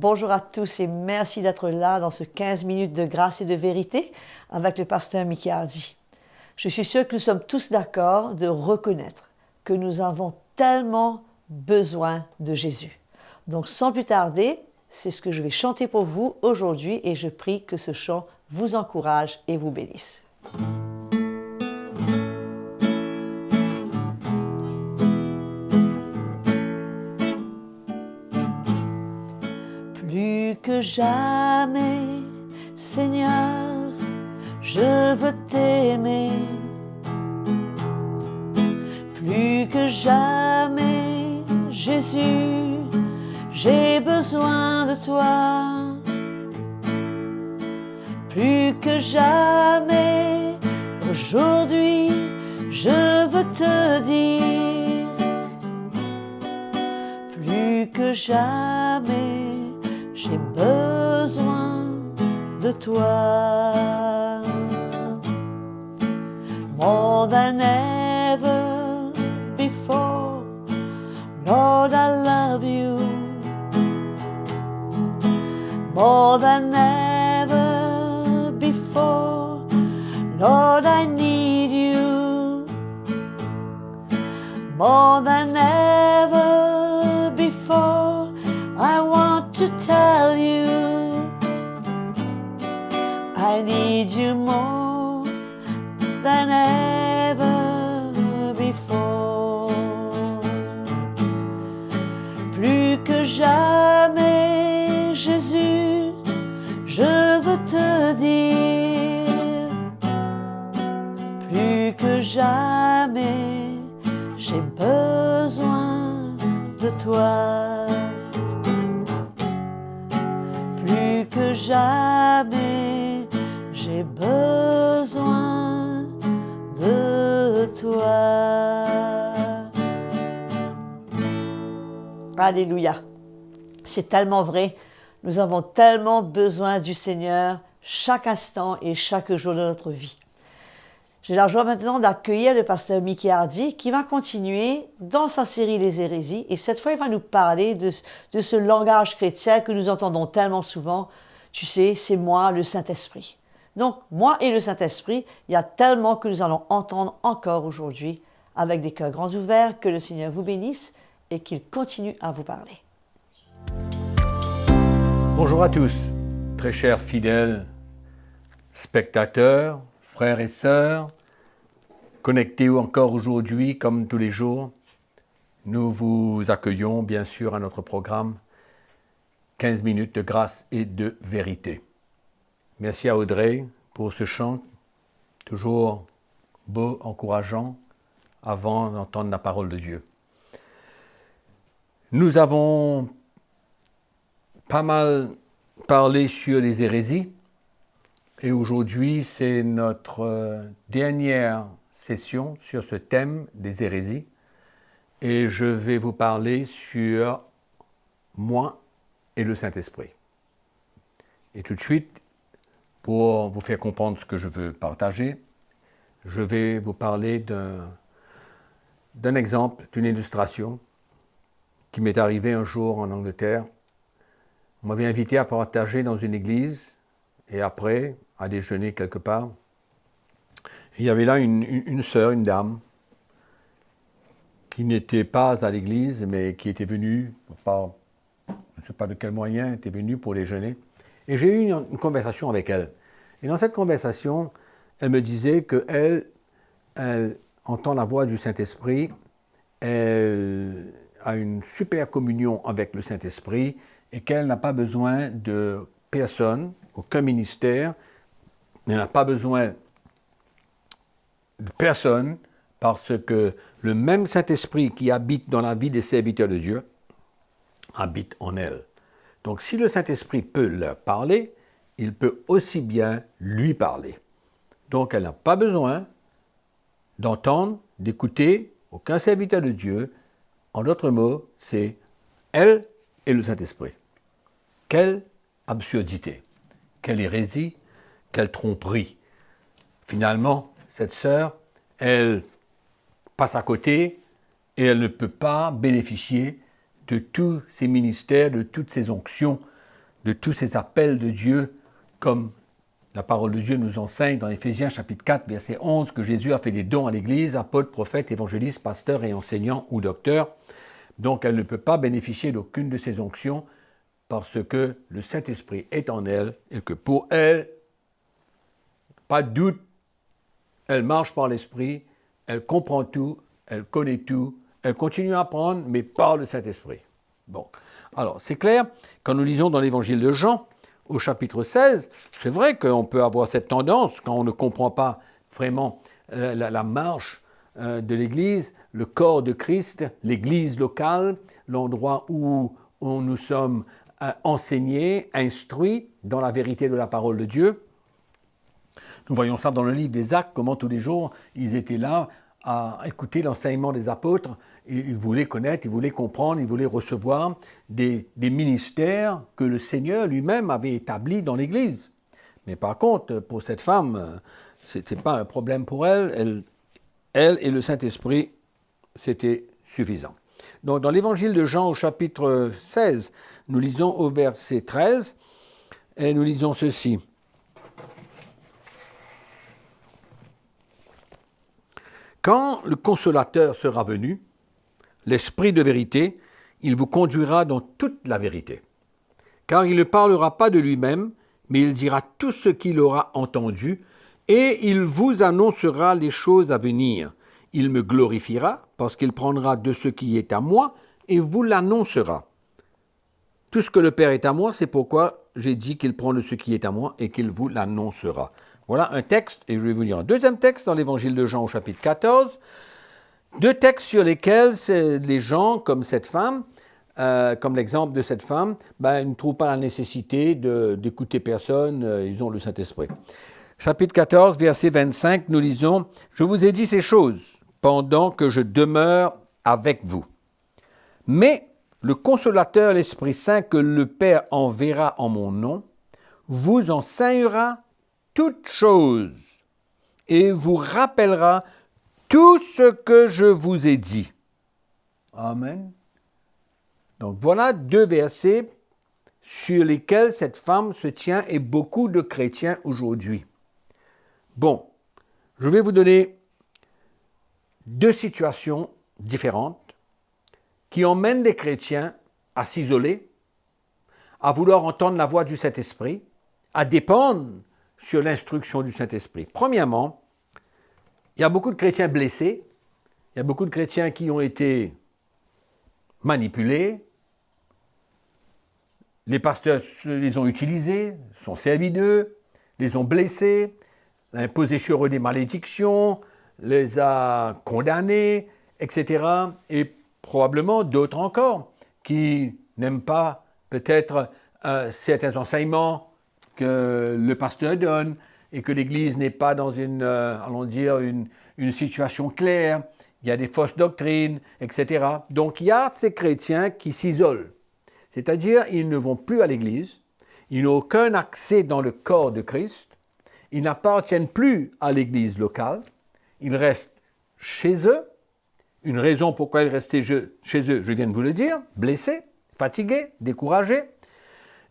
bonjour à tous et merci d'être là dans ce 15 minutes de grâce et de vérité avec le pasteur Mickey Hardy. Je suis sûre que nous sommes tous d'accord de reconnaître que nous avons tellement besoin de Jésus. Donc sans plus tarder, c'est ce que je vais chanter pour vous aujourd'hui et je prie que ce chant vous encourage et vous bénisse. Plus que jamais, Seigneur, je veux t'aimer. Plus que jamais, Jésus, j'ai besoin de toi. Plus que jamais, aujourd'hui, je veux te dire. Plus que jamais, j'ai besoin de toi. More than ever before, Lord, I love you. More than ever before, Lord, I need you. More than ever before, I want to tell you, I need you more than ever before. Plus que jamais, Jésus, je veux te dire. Plus que jamais, j'ai besoin de toi. Plus que jamais, j'ai besoin de toi. Alléluia. C'est tellement vrai. Nous avons tellement besoin du Seigneur chaque instant et chaque jour de notre vie. J'ai la joie maintenant d'accueillir le pasteur Mickey Hardy qui va continuer dans sa série Les hérésies et cette fois il va nous parler de ce langage chrétien que nous entendons tellement souvent. Tu sais, c'est moi, le Saint-Esprit. Donc, moi et le Saint-Esprit, il y a tellement que nous allons entendre encore aujourd'hui avec des cœurs grands ouverts. Que le Seigneur vous bénisse et qu'il continue à vous parler. Bonjour à tous, très chers fidèles spectateurs, frères et sœurs, connectés encore aujourd'hui comme tous les jours. Nous vous accueillons bien sûr à notre programme 15 minutes de grâce et de vérité. Merci à Audrey pour ce chant, toujours beau, encourageant, avant d'entendre la parole de Dieu. Nous avons pas mal parlé sur les hérésies et aujourd'hui c'est notre dernière session sur ce thème des hérésies et je vais vous parler sur moi et le Saint-Esprit. Et tout de suite, pour vous faire comprendre ce que je veux partager, je vais vous parler d'un exemple, d'une illustration qui m'est arrivée un jour en Angleterre. On m'avait invité à partager dans une église et après à déjeuner quelque part. Et il y avait là une sœur, une dame, qui n'était pas à l'église, mais qui était venue, par, je ne sais pas de quel moyen, était venue pour déjeuner. Et j'ai eu une conversation avec elle. Et dans cette conversation, elle me disait qu'elle entend la voix du Saint-Esprit, elle a une super communion avec le Saint-Esprit et qu'elle n'a pas besoin de personne, aucun ministère, elle n'a pas besoin de personne parce que le même Saint-Esprit qui habite dans la vie des serviteurs de Dieu habite en elle. Donc si le Saint-Esprit peut leur parler, il peut aussi bien lui parler. Donc elle n'a pas besoin d'entendre, d'écouter aucun serviteur de Dieu. En d'autres mots, c'est elle et le Saint-Esprit. Quelle absurdité, quelle hérésie, quelle tromperie. Finalement, cette sœur, elle passe à côté et elle ne peut pas bénéficier de tous ces ministères, de toutes ces onctions de tous ces appels de Dieu, comme la parole de Dieu nous enseigne dans Éphésiens chapitre 4, verset 11, que Jésus a fait des dons à l'Église, apôtres, prophètes, évangélistes, pasteurs et enseignants ou docteurs. Donc elle ne peut pas bénéficier d'aucune de ces onctions parce que le Saint-Esprit est en elle et que pour elle, pas de doute, elle marche par l'Esprit, elle comprend tout, elle connaît tout, elle continue à apprendre, mais par le Saint-Esprit. Bon, alors c'est clair, quand nous lisons dans l'Évangile de Jean, au chapitre 16, c'est vrai qu'on peut avoir cette tendance, quand on ne comprend pas vraiment la marche de l'Église, le corps de Christ, l'Église locale, l'endroit où nous sommes enseignés, instruits dans la vérité de la parole de Dieu. Nous voyons ça dans le livre des Actes, comment tous les jours ils étaient là à écouter l'enseignement des apôtres. Et ils voulaient connaître, ils voulaient comprendre, ils voulaient recevoir des ministères que le Seigneur lui-même avait établis dans l'Église. Mais par contre, pour cette femme, ce n'était pas un problème pour elle. Elle et le Saint-Esprit, c'était suffisant. Donc dans l'Évangile de Jean au chapitre 16, nous lisons au verset 13, et nous lisons ceci. Quand le Consolateur sera venu, l'Esprit de vérité, il vous conduira dans toute la vérité. Car il ne parlera pas de lui-même, mais il dira tout ce qu'il aura entendu, et il vous annoncera les choses à venir. Il me glorifiera, parce qu'il prendra de ce qui est à moi, et vous l'annoncera. Tout ce que le Père est à moi, c'est pourquoi j'ai dit qu'il prend de ce qui est à moi, et qu'il vous l'annoncera. Voilà un texte, et je vais vous lire un deuxième texte dans l'Évangile de Jean au chapitre 14, deux textes sur lesquels les gens, comme cette femme, comme l'exemple de cette femme, ne trouvent pas la nécessité d'écouter personne, ils ont le Saint-Esprit. Chapitre 14, verset 25, nous lisons « Je vous ai dit ces choses pendant que je demeure avec vous. Mais le Consolateur, l'Esprit Saint, que le Père enverra en mon nom, vous enseignera toutes choses et vous rappellera tout ce que je vous ai dit. » Amen. Donc voilà deux versets sur lesquels cette femme se tient et beaucoup de chrétiens aujourd'hui. Bon, je vais vous donner deux situations différentes qui emmènent les chrétiens à s'isoler, à vouloir entendre la voix du Saint-Esprit, à dépendre sur l'instruction du Saint-Esprit. Premièrement, il y a beaucoup de chrétiens blessés, il y a beaucoup de chrétiens qui ont été manipulés, les pasteurs les ont utilisés, sont servis d'eux, les ont blessés, imposé sur eux des malédictions, les a condamnés, etc. Et probablement d'autres encore qui n'aiment pas peut-être certains enseignements que le pasteur donne et que l'Église n'est pas dans une situation claire. Il y a des fausses doctrines, etc. Donc il y a ces chrétiens qui s'isolent. C'est-à-dire, ils ne vont plus à l'Église, ils n'ont aucun accès dans le corps de Christ, ils n'appartiennent plus à l'Église locale, ils restent chez eux. Une raison pourquoi ils restent chez eux, je viens de vous le dire, blessés, fatigués, découragés.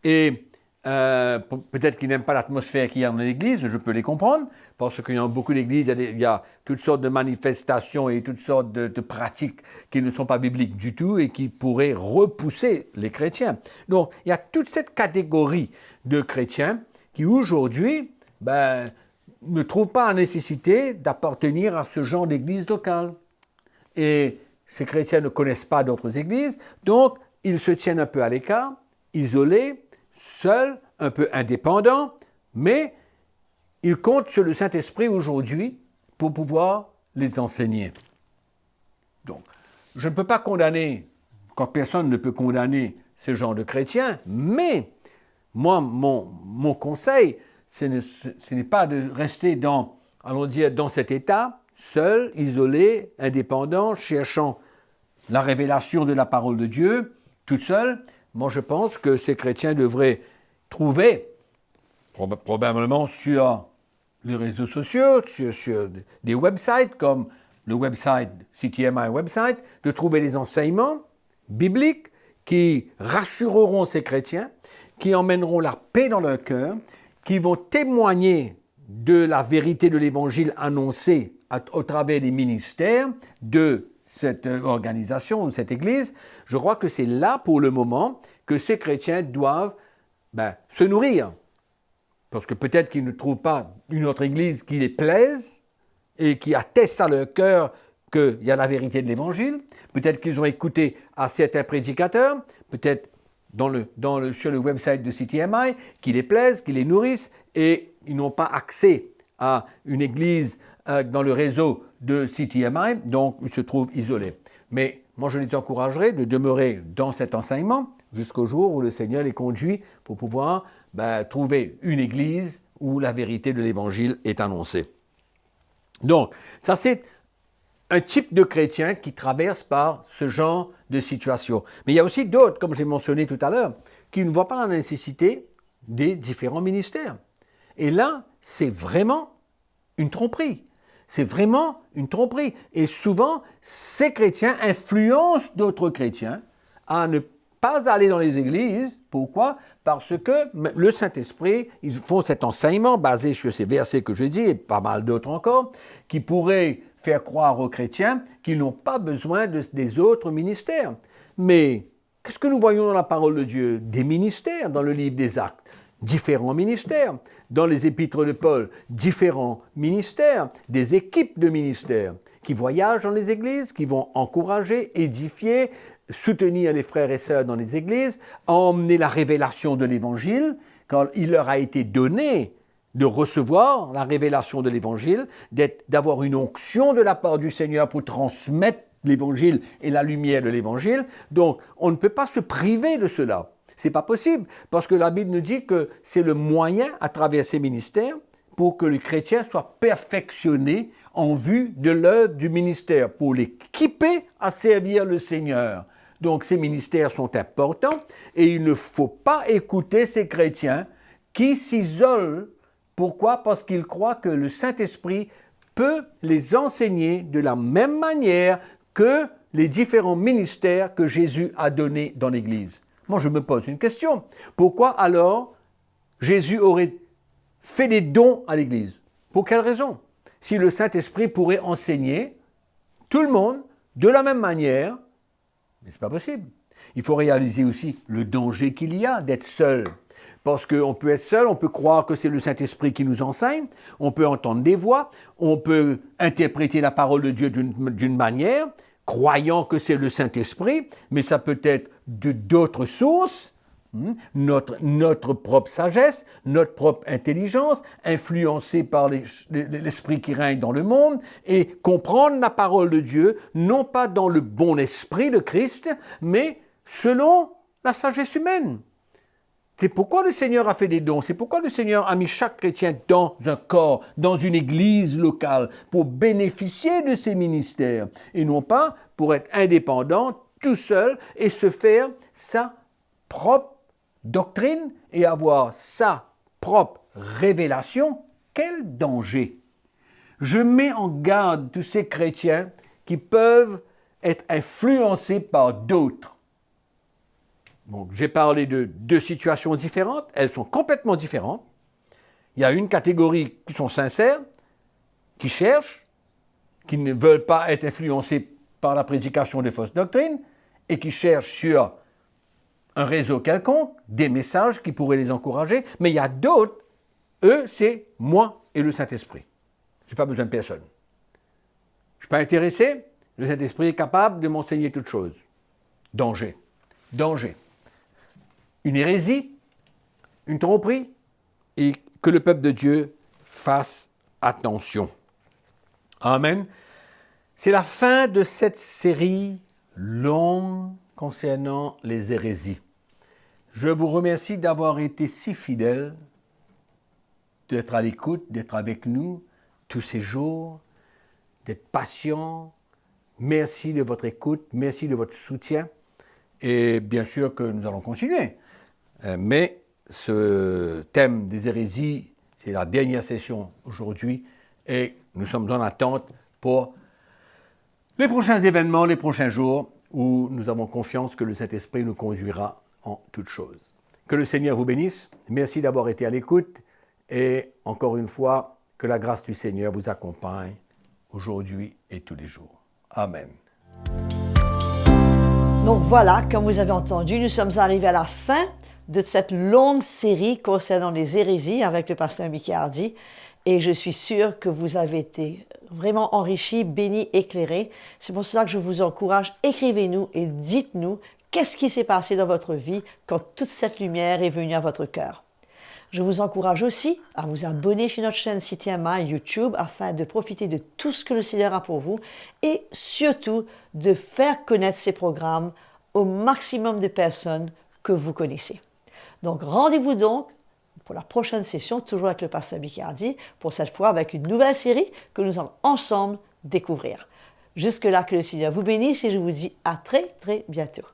Et peut-être qu'ils n'aiment pas l'atmosphère qu'il y a dans l'Église, je peux les comprendre, parce qu'il y a beaucoup d'églises, il y a toutes sortes de manifestations et toutes sortes de pratiques qui ne sont pas bibliques du tout et qui pourraient repousser les chrétiens. Donc, il y a toute cette catégorie de chrétiens qui aujourd'hui ne trouvent pas la nécessité d'appartenir à ce genre d'église locale. Et ces chrétiens ne connaissent pas d'autres églises, donc ils se tiennent un peu à l'écart, isolés, seuls, un peu indépendants, mais ils comptent sur le Saint-Esprit aujourd'hui pour pouvoir les enseigner. Donc, je ne peux pas condamner, quand personne ne peut condamner ce genre de chrétiens, mais moi, mon conseil, ce n'est pas de rester dans cet état, seul, isolé, indépendant, cherchant la révélation de la parole de Dieu, tout seul. Moi, je pense que ces chrétiens devraient trouver, probablement sur les réseaux sociaux, sur des websites comme le website CTMI website, de trouver des enseignements bibliques qui rassureront ces chrétiens, qui emmèneront la paix dans leur cœur, qui vont témoigner de la vérité de l'Évangile annoncée au travers des ministères de cette organisation, de cette Église. Je crois que c'est là, pour le moment, que ces chrétiens doivent se nourrir. Parce que peut-être qu'ils ne trouvent pas une autre Église qui les plaise et qui atteste à leur cœur qu'il y a la vérité de l'Évangile. Peut-être qu'ils ont écouté à certains prédicateurs, peut-être sur le website de CTMI, qui les plaisent, qui les nourrissent, et ils n'ont pas accès à une Église dans le réseau de CTMI, donc ils se trouvent isolés. Mais moi, je les encouragerai de demeurer dans cet enseignement jusqu'au jour où le Seigneur les conduit pour pouvoir trouver une Église où la vérité de l'Évangile est annoncée. Donc, ça c'est un type de chrétien qui traverse par ce genre de situation. Mais il y a aussi d'autres, comme j'ai mentionné tout à l'heure, qui ne voient pas la nécessité des différents ministères. Et là, c'est vraiment une tromperie. C'est vraiment une tromperie. Et souvent, ces chrétiens influencent d'autres chrétiens à ne pas aller dans les églises. Pourquoi? Parce que le Saint-Esprit, ils font cet enseignement basé sur ces versets que je dis, et pas mal d'autres encore, qui pourraient faire croire aux chrétiens qu'ils n'ont pas besoin des autres ministères. Mais qu'est-ce que nous voyons dans la parole de Dieu? Des ministères dans le livre des Actes, différents ministères. Dans les épîtres de Paul, différents ministères, des équipes de ministères qui voyagent dans les églises, qui vont encourager, édifier, soutenir les frères et sœurs dans les églises, emmener la révélation de l'Évangile, quand il leur a été donné de recevoir la révélation de l'Évangile, d'avoir une onction de la part du Seigneur pour transmettre l'Évangile et la lumière de l'Évangile. Donc, on ne peut pas se priver de cela. C'est pas possible, parce que la Bible nous dit que c'est le moyen, à travers ces ministères, pour que les chrétiens soient perfectionnés en vue de l'œuvre du ministère, pour l'équiper à servir le Seigneur. Donc ces ministères sont importants et il ne faut pas écouter ces chrétiens qui s'isolent. Pourquoi? Parce qu'ils croient que le Saint-Esprit peut les enseigner de la même manière que les différents ministères que Jésus a donnés dans l'Église. Moi, je me pose une question. Pourquoi alors Jésus aurait fait des dons à l'Église? Pour quelle raison? Si le Saint-Esprit pourrait enseigner tout le monde de la même manière, mais ce n'est pas possible. Il faut réaliser aussi le danger qu'il y a d'être seul. Parce qu'on peut être seul, on peut croire que c'est le Saint-Esprit qui nous enseigne, on peut entendre des voix, on peut interpréter la parole de Dieu d'une manière, croyant que c'est le Saint-Esprit, mais ça peut être d'autres sources, notre propre sagesse, notre propre intelligence, influencée par l'esprit qui règne dans le monde, et comprendre la parole de Dieu, non pas dans le bon esprit de Christ, mais selon la sagesse humaine. C'est pourquoi le Seigneur a fait des dons, c'est pourquoi le Seigneur a mis chaque chrétien dans un corps, dans une église locale, pour bénéficier de ces ministères, et non pas pour être indépendant, tout seul, et se faire sa propre doctrine et avoir sa propre révélation. Quel danger! Je mets en garde tous ces chrétiens qui peuvent être influencés par d'autres. Donc, j'ai parlé de deux situations différentes, elles sont complètement différentes. Il y a une catégorie qui sont sincères, qui cherchent, qui ne veulent pas être influencés par la prédication des fausses doctrines et qui cherchent sur un réseau quelconque des messages qui pourraient les encourager. Mais il y a d'autres, eux, c'est moi et le Saint-Esprit. Je n'ai pas besoin de personne. Je ne suis pas intéressé, le Saint-Esprit est capable de m'enseigner toute chose. Danger. Danger. Une hérésie, une tromperie, et que le peuple de Dieu fasse attention. Amen. C'est la fin de cette série longue concernant les hérésies. Je vous remercie d'avoir été si fidèles, d'être à l'écoute, d'être avec nous tous ces jours, d'être patient. Merci de votre écoute, merci de votre soutien. Et bien sûr que nous allons continuer. Mais ce thème des hérésies, c'est la dernière session aujourd'hui et nous sommes en attente pour les prochains événements, les prochains jours où nous avons confiance que le Saint-Esprit nous conduira en toutes choses. Que le Seigneur vous bénisse. Merci d'avoir été à l'écoute. Et encore une fois, que la grâce du Seigneur vous accompagne aujourd'hui et tous les jours. Amen. Donc voilà, comme vous avez entendu, nous sommes arrivés à la fin de cette longue série concernant les hérésies avec le pasteur Mickey Hardy. Et je suis sûre que vous avez été vraiment enrichis, bénis, éclairés. C'est pour cela que je vous encourage, écrivez-nous et dites-nous qu'est-ce qui s'est passé dans votre vie quand toute cette lumière est venue à votre cœur. Je vous encourage aussi à vous abonner sur notre chaîne CTMI YouTube afin de profiter de tout ce que le Seigneur a pour vous et surtout de faire connaître ces programmes au maximum de personnes que vous connaissez. Donc rendez-vous donc pour la prochaine session, toujours avec le pasteur Mickey Hardy, pour cette fois avec une nouvelle série que nous allons ensemble découvrir. Jusque-là, que le Seigneur vous bénisse et je vous dis à très très bientôt.